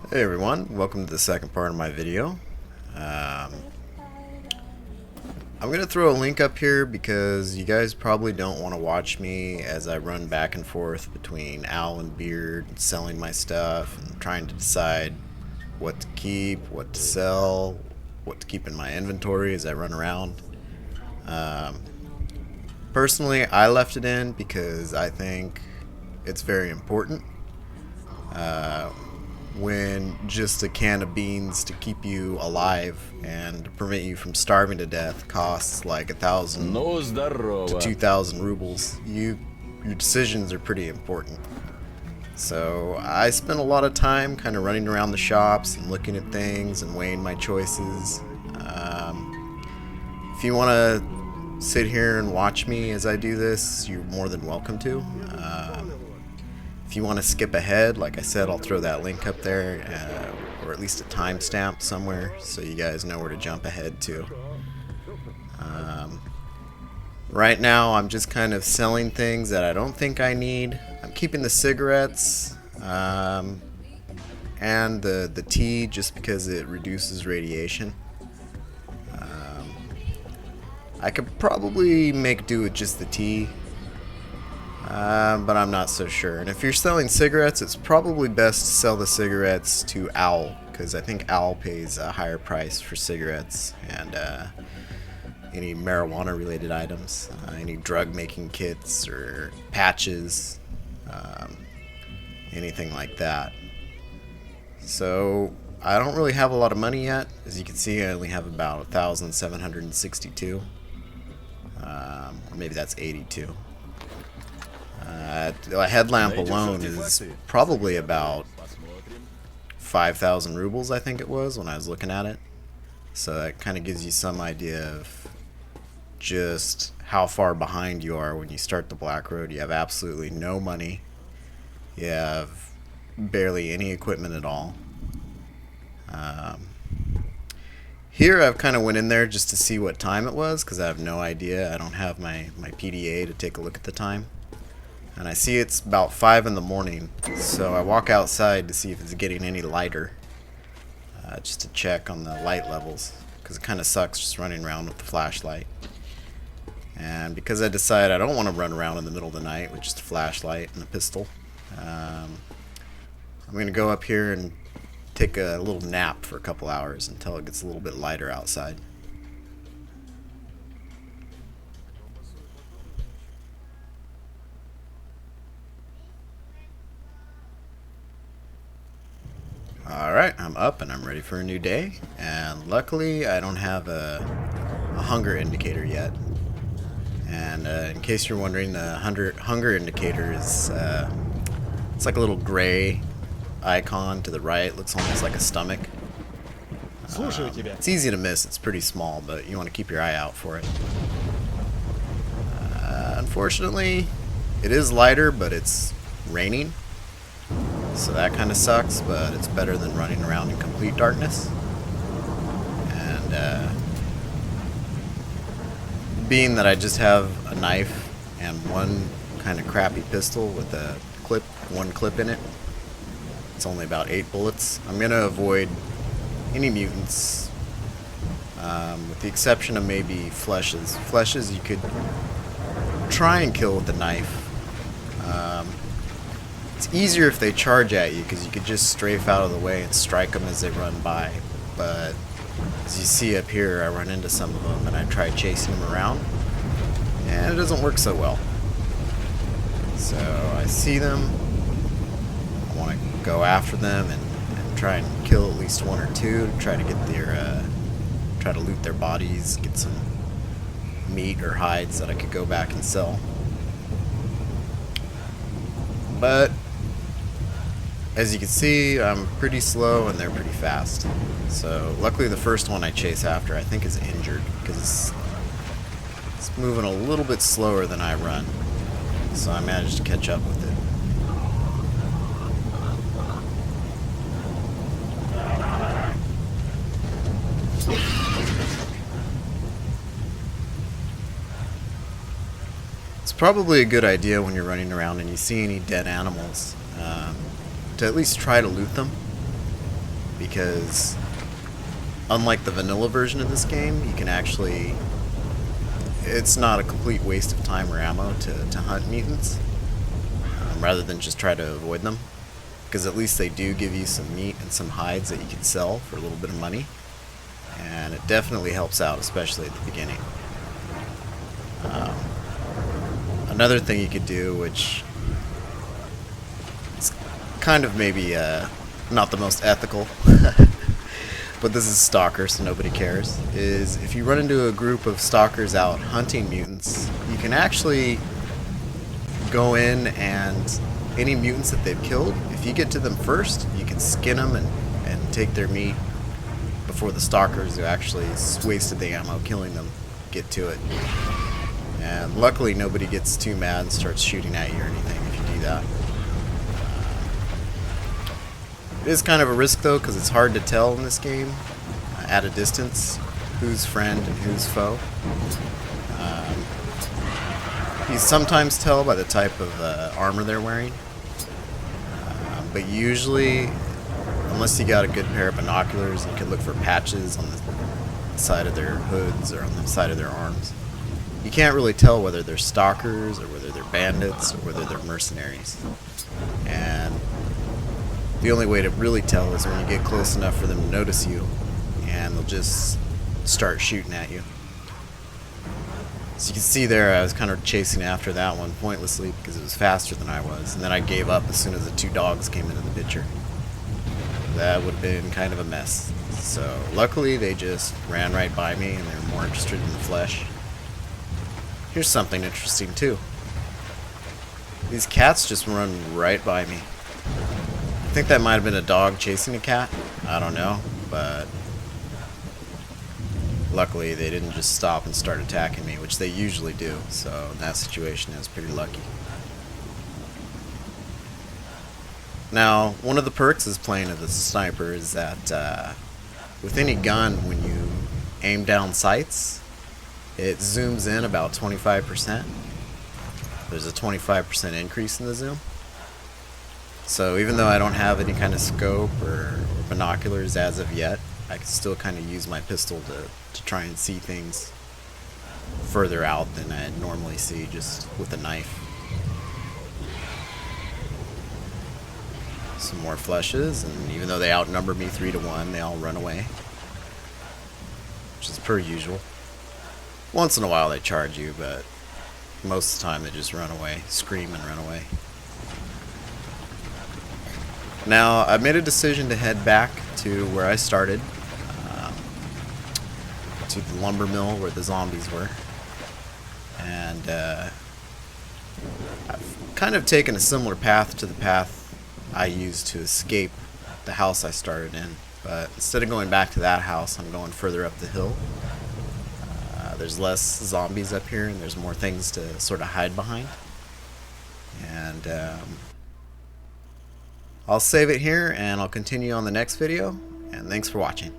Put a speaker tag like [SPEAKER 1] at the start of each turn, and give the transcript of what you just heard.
[SPEAKER 1] Hey everyone, welcome to the second part of my video. I'm going to throw a link up here because you guys probably don't want to watch me as I run back and forth between Owl and Beard, and selling my stuff, and trying to decide what to keep, what to sell, what to keep in my inventory as I run around. Personally, I left it in because I think it's very important. When just a can of beans to keep you alive and to prevent you from starving to death costs like 1,000 to 2,000 rubles, your decisions are pretty important. So I spent a lot of time kind of running around the shops and looking at things and weighing my choices. If you want to sit here and watch me as I do this, you're more than welcome to. If you want to skip ahead, like I said, I'll throw that link up there, or at least a timestamp somewhere, so you guys know where to jump ahead to. Right now, I'm just kind of selling things that I don't think I need. I'm keeping the cigarettes and the tea just because it reduces radiation. I could probably make do with just the tea. But I'm not so sure. And if you're selling cigarettes, it's probably best to sell the cigarettes to Owl, because I think Owl pays a higher price for cigarettes and any marijuana related items, any drug making kits or patches, anything like that. So I don't really have a lot of money yet. As you can see, I only have about 1,762, or maybe that's 82. A headlamp alone is probably about 5,000 rubles, I think it was, when I was looking at it. So that kind of gives you some idea of just how far behind you are when you start the Black Road. You have absolutely no money. You have barely any equipment at all. Here I've kind of went in there just to see what time it was, because I have no idea. I don't have my PDA to take a look at the time. And I see it's about 5 in the morning, so I walk outside to see if it's getting any lighter, just to check on the light levels, because it kind of sucks just running around with the flashlight. And because I decide I don't want to run around in the middle of the night with just a flashlight and a pistol, I'm going to go up here and take a little nap for a couple hours until it gets a little bit lighter outside. Alright, I'm up and I'm ready for a new day, and luckily I don't have a hunger indicator yet. And in case you're wondering, the hunger indicator is it's like a little gray icon to the right. Looks almost like a stomach. It's easy to miss, it's pretty small, but you want to keep your eye out for it. Unfortunately, it is lighter, but it's raining. So that kind of sucks, but it's better than running around in complete darkness. And being that I just have a knife and one kind of crappy pistol with a clip, one clip in it, it's only about 8 bullets. I'm going to avoid any mutants, with the exception of maybe fleshes. Fleshes you could try and kill with the knife. It's easier if they charge at you, because you could just strafe out of the way and strike them as they run by. But as you see up here, I run into some of them and I try chasing them around, and it doesn't work so well. So I see them, I want to go after them and try and kill at least one or two to try to get their, try to loot their bodies, get some meat or hides that I could go back and sell. But as you can see, I'm pretty slow and they're pretty fast. So luckily the first one I chase after I think is injured, because it's moving a little bit slower than I run. So I managed to catch up with it. It's probably a good idea when you're running around and you see any dead animals, to at least try to loot them. because unlike the vanilla version of this game, you can actually... It's not a complete waste of time or ammo to hunt mutants, rather than just try to avoid them. Because at least they do give you some meat and some hides that you can sell for a little bit of money. And it definitely helps out, especially at the beginning. Another thing you could do, which is kind of maybe not the most ethical, but this is Stalker, so nobody cares, is if you run into a group of stalkers out hunting mutants, you can actually go in and any mutants that they've killed, if you get to them first, you can skin them and take their meat before the stalkers who actually wasted the ammo killing them get to it. And luckily nobody gets too mad and starts shooting at you or anything if you do that. It is kind of a risk though, because it's hard to tell in this game at a distance who's friend and who's foe. You sometimes tell by the type of armor they're wearing, but usually, unless you got a good pair of binoculars, you can look for patches on the side of their hoods or on the side of their arms. You can't really tell whether they're stalkers or whether they're bandits or whether they're mercenaries. And the only way to really tell is when you get close enough for them to notice you, and they'll just start shooting at you. As you can see there, I was kind of chasing after that one pointlessly because it was faster than I was, and then I gave up as soon as the two dogs came into the picture. That would have been kind of a mess. So luckily they just ran right by me and they were more interested in the flesh. Here's something interesting too. These cats just run right by me. I think that might have been a dog chasing a cat. I don't know, but luckily they didn't just stop and start attacking me, which they usually do. So in that situation I was pretty lucky. Now, one of the perks is playing as a sniper is that with any gun, when you aim down sights, it zooms in about 25%. There's a 25% increase in the zoom. So even though I don't have any kind of scope or binoculars as of yet, I can still kind of use my pistol to try and see things further out than I normally see just with a knife. Some more flushes, and even though they outnumber me 3-1, they all run away, which is per usual. Once in a while they charge you, but most of the time they just run away, scream and run away. Now, I made a decision to head back to where I started, to the lumber mill where the zombies were, and I've kind of taken a similar path to the path I used to escape the house I started in, but instead of going back to that house, I'm going further up the hill. There's less zombies up here, and there's more things to sort of hide behind. And I'll save it here, and I'll continue on the next video, and thanks for watching.